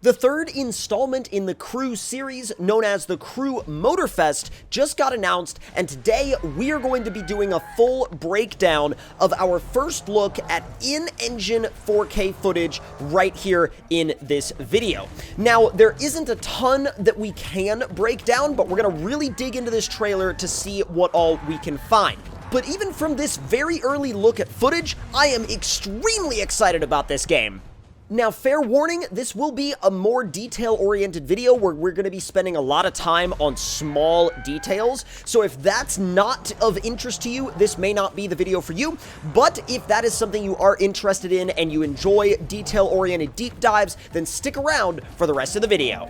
The third installment in the Crew series, known as the Crew Motorfest, just got announced, and today we are going to be doing a full breakdown of our first look at in-engine 4K footage right here in this video. Now, there isn't a ton that we can break down, but we're going to really dig into this trailer to see what all we can find. But even from this very early look at footage, I am extremely excited about this game. Now, fair warning, this will be a more detail-oriented video where we're going to be spending a lot of time on small details, so if that's not of interest to you, this may not be the video for you, but if that is something you are interested in and you enjoy detail-oriented deep dives, then stick around for the rest of the video.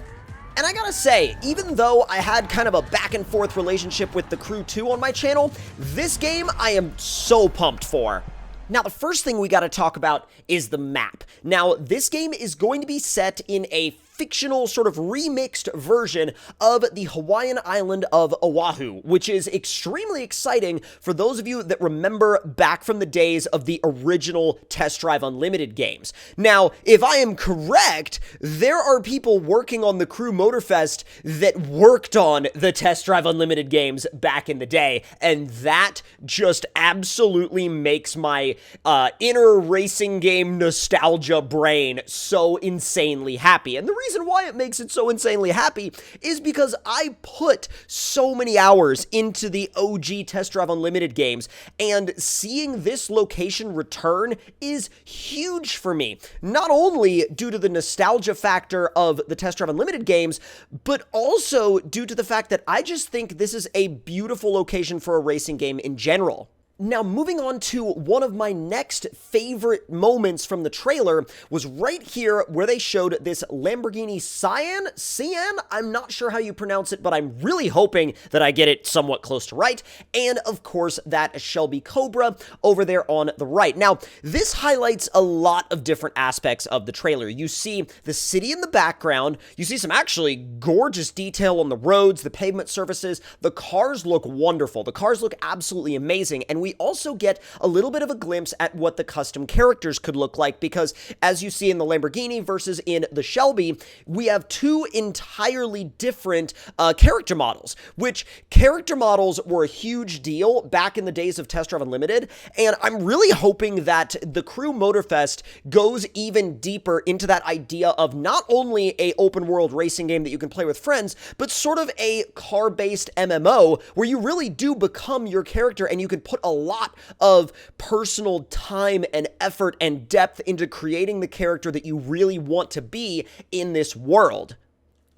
And I gotta say, even though I had kind of a back-and-forth relationship with the Crew 2 on my channel, this game I am so pumped for. Now, the first thing we gotta talk about is the map. Now, this game is going to be set in a fictional, sort of remixed version of the Hawaiian island of Oahu, which is extremely exciting for those of you that remember back from the days of the original Test Drive Unlimited games. Now, if I am correct, there are people working on the Crew Motorfest that worked on the Test Drive Unlimited games back in the day, and that just absolutely makes my inner racing game nostalgia brain so insanely happy. And the reason why it makes it so insanely happy is because I put so many hours into the OG Test Drive Unlimited games, and seeing this location return is huge for me. Not only due to the nostalgia factor of the Test Drive Unlimited games, but also due to the fact that I just think this is a beautiful location for a racing game in general. Now, moving on to one of my next favorite moments from the trailer was right here where they showed this Lamborghini Cyan? I'm not sure how you pronounce it, but I'm really hoping that I get it somewhat close to right. And, of course, that Shelby Cobra over there on the right. Now, this highlights a lot of different aspects of the trailer. You see the city in the background. You see some actually gorgeous detail on the roads, the pavement surfaces. The cars look wonderful. The cars look absolutely amazing. And we also get a little bit of a glimpse at what the custom characters could look like, because as you see in the Lamborghini versus in the Shelby, we have two entirely different character models, which character models were a huge deal back in the days of Test Drive Unlimited, and I'm really hoping that the Crew Motorfest goes even deeper into that idea of not only a open world racing game that you can play with friends, but sort of a car-based MMO where you really do become your character and you can put a lot of personal time and effort and depth into creating the character that you really want to be in this world.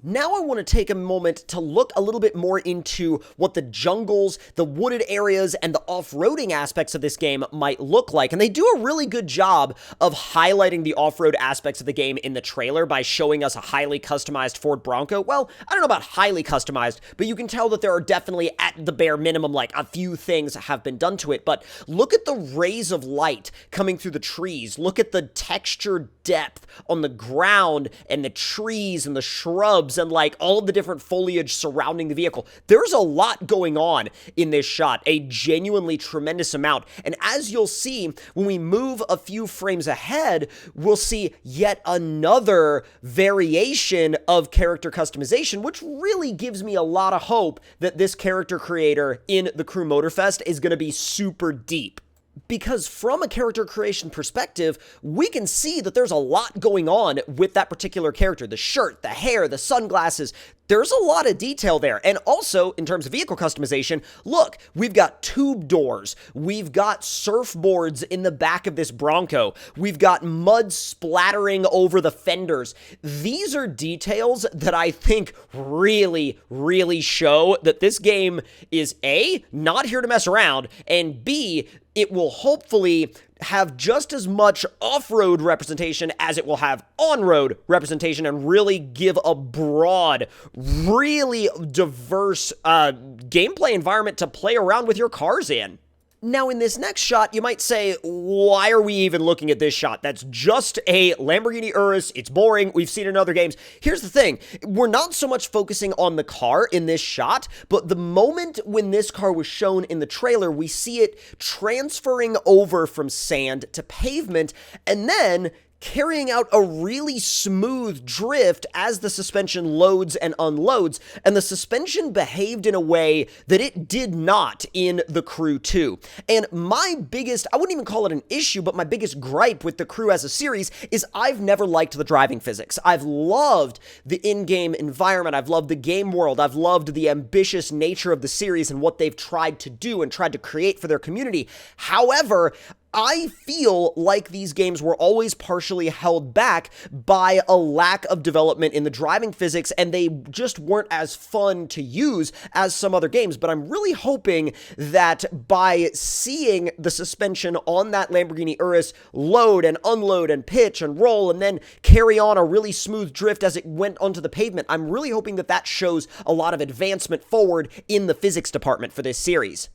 Now I want to take a moment to look a little bit more into what the jungles, the wooded areas, and the off-roading aspects of this game might look like. And they do a really good job of highlighting the off-road aspects of the game in the trailer by showing us a highly customized Ford Bronco. Well, I don't know about highly customized, but you can tell that there are definitely, at the bare minimum, like a few things have been done to it. But look at the rays of light coming through the trees. Look at the texture depth on the ground and the trees and the shrubs and like all of the different foliage surrounding the vehicle. There's a lot going on in this shot, a genuinely tremendous amount. And as you'll see, when we move a few frames ahead, we'll see yet another variation of character customization, which really gives me a lot of hope that this character creator in the Crew Motorfest is going to be super deep. Because from a character creation perspective, we can see that there's a lot going on with that particular character. The shirt, the hair, the sunglasses, there's a lot of detail there. And also, in terms of vehicle customization, look, we've got tube doors, we've got surfboards in the back of this Bronco, we've got mud splattering over the fenders. These are details that I think really, really show that this game is A, not here to mess around, and B, it will hopefully have just as much off-road representation as it will have on-road representation and really give a broad, really diverse gameplay environment to play around with your cars in. Now, in this next shot, you might say, why are we even looking at this shot? That's just a Lamborghini Urus. It's boring. We've seen it in other games. Here's the thing. We're not so much focusing on the car in this shot, but the moment when this car was shown in the trailer, we see it transferring over from sand to pavement and then carrying out a really smooth drift as the suspension loads and unloads, and the suspension behaved in a way that it did not in the Crew 2. And my biggest, I wouldn't even call it an issue, but my biggest gripe with the Crew as a series is I've never liked the driving physics. I've loved the in-game environment, I've loved the game world, I've loved the ambitious nature of the series and what they've tried to do and tried to create for their community. However, I feel like these games were always partially held back by a lack of development in the driving physics, and they just weren't as fun to use as some other games. But I'm really hoping that by seeing the suspension on that Lamborghini Urus load and unload and pitch and roll and then carry on a really smooth drift as it went onto the pavement, I'm really hoping that that shows a lot of advancement forward in the physics department for this series.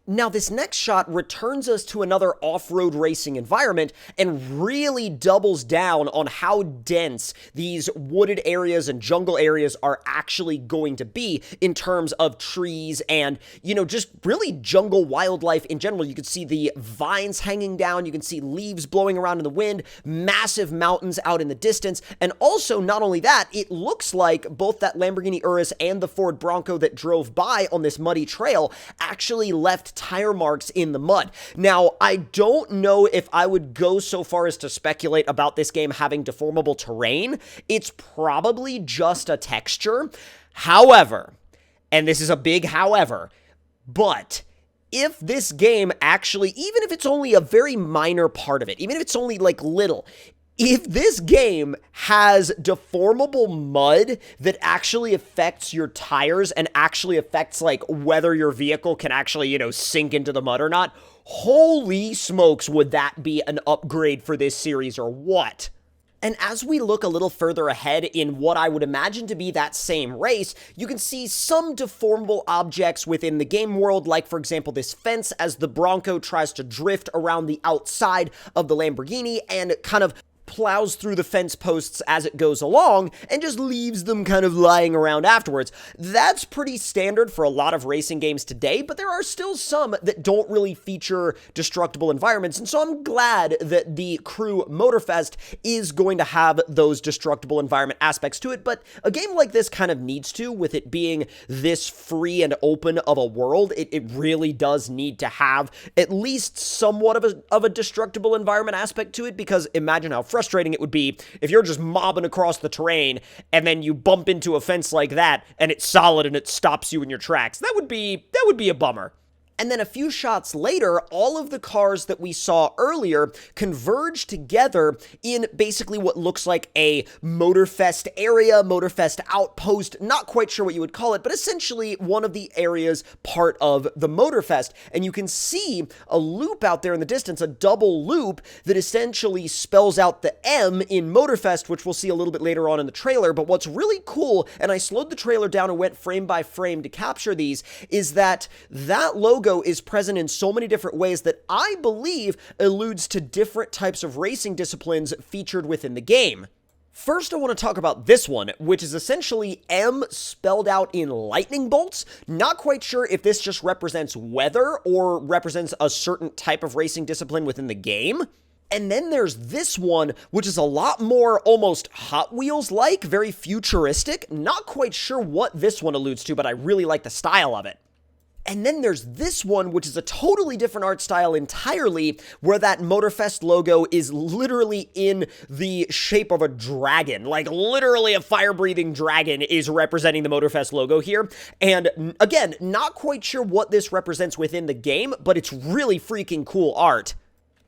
Now, this next shot returns us to another off-road racing environment and really doubles down on how dense these wooded areas and jungle areas are actually going to be in terms of trees and, just really jungle wildlife in general. You can see the vines hanging down, you can see leaves blowing around in the wind, massive mountains out in the distance, and also, not only that, it looks like both that Lamborghini Urus and the Ford Bronco that drove by on this muddy trail actually left tire marks in the mud. Now, I don't know if I would go so far as to speculate about this game having deformable terrain. It's probably just a texture. However, and this is a big however, but if this game actually, even if it's only a very minor part of it, even if it's only like little, if this game has deformable mud that actually affects your tires and actually affects, like, whether your vehicle can actually, sink into the mud or not, holy smokes, would that be an upgrade for this series or what? And as we look a little further ahead in what I would imagine to be that same race, you can see some deformable objects within the game world, like, for example, this fence as the Bronco tries to drift around the outside of the Lamborghini and kind of plows through the fence posts as it goes along and just leaves them kind of lying around afterwards. That's pretty standard for a lot of racing games today, but there are still some that don't really feature destructible environments, and so I'm glad that the Crew Motorfest is going to have those destructible environment aspects to it, but a game like this kind of needs to, with it being this free and open of a world, it really does need to have at least somewhat of a destructible environment aspect to it, because imagine how frustrating it would be if you're just mobbing across the terrain and then you bump into a fence like that and it's solid and it stops you in your tracks. That would be a bummer. And then a few shots later, all of the cars that we saw earlier converge together in basically what looks like a Motorfest area, Motorfest outpost, not quite sure what you would call it, but essentially one of the areas part of the Motorfest. And you can see a loop out there in the distance, a double loop that essentially spells out the M in Motorfest, which we'll see a little bit later on in the trailer. But what's really cool, and I slowed the trailer down and went frame by frame to capture these, is that logo is present in so many different ways that I believe alludes to different types of racing disciplines featured within the game. First, I want to talk about this one, which is essentially M spelled out in lightning bolts. Not quite sure if this just represents weather or represents a certain type of racing discipline within the game. And then there's this one, which is a lot more almost Hot Wheels-like, very futuristic. Not quite sure what this one alludes to, but I really like the style of it. And then there's this one, which is a totally different art style entirely, where that Motorfest logo is literally in the shape of a dragon. Like, literally a fire-breathing dragon is representing the Motorfest logo here. And again, not quite sure what this represents within the game, but it's really freaking cool art.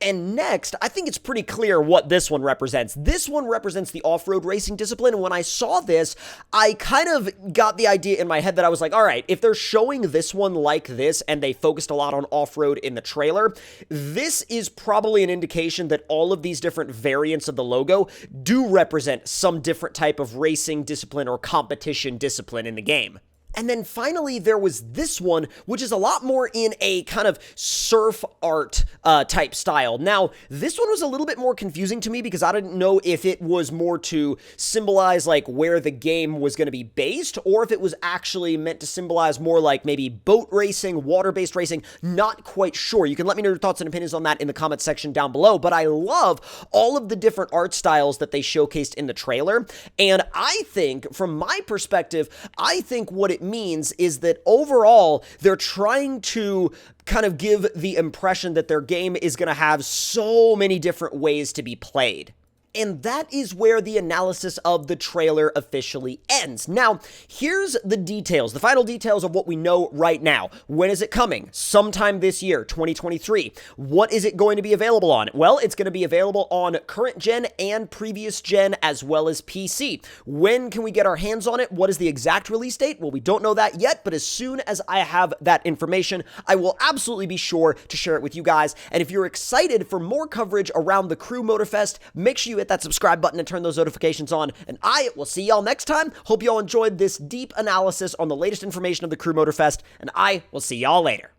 And next, I think it's pretty clear what this one represents. This one represents the off-road racing discipline, and when I saw this, I kind of got the idea in my head that I was like, all right, if they're showing this one like this, and they focused a lot on off-road in the trailer, this is probably an indication that all of these different variants of the logo do represent some different type of racing discipline or competition discipline in the game. And then finally, there was this one, which is a lot more in a kind of surf art type style. Now, this one was a little bit more confusing to me because I didn't know if it was more to symbolize like where the game was going to be based, or if it was actually meant to symbolize more like maybe boat racing, water-based racing. Not quite sure. You can let me know your thoughts and opinions on that in the comments section down below, but I love all of the different art styles that they showcased in the trailer, and I think, from my perspective, I think what it means is that overall, they're trying to kind of give the impression that their game is going to have so many different ways to be played. And that is where the analysis of the trailer officially ends. Now, here's the details, the final details of what we know right now. When is it coming? Sometime this year, 2023. What is it going to be available on? Well, it's going to be available on current gen and previous gen, as well as PC. When can we get our hands on it? What is the exact release date? Well, we don't know that yet, but as soon as I have that information, I will absolutely be sure to share it with you guys. And if you're excited for more coverage around the Crew Motorfest, make sure you hit that subscribe button and turn those notifications on, and I will see y'all next time. Hope y'all enjoyed this deep analysis on the latest information of the Crew Motorfest, and I will see y'all later.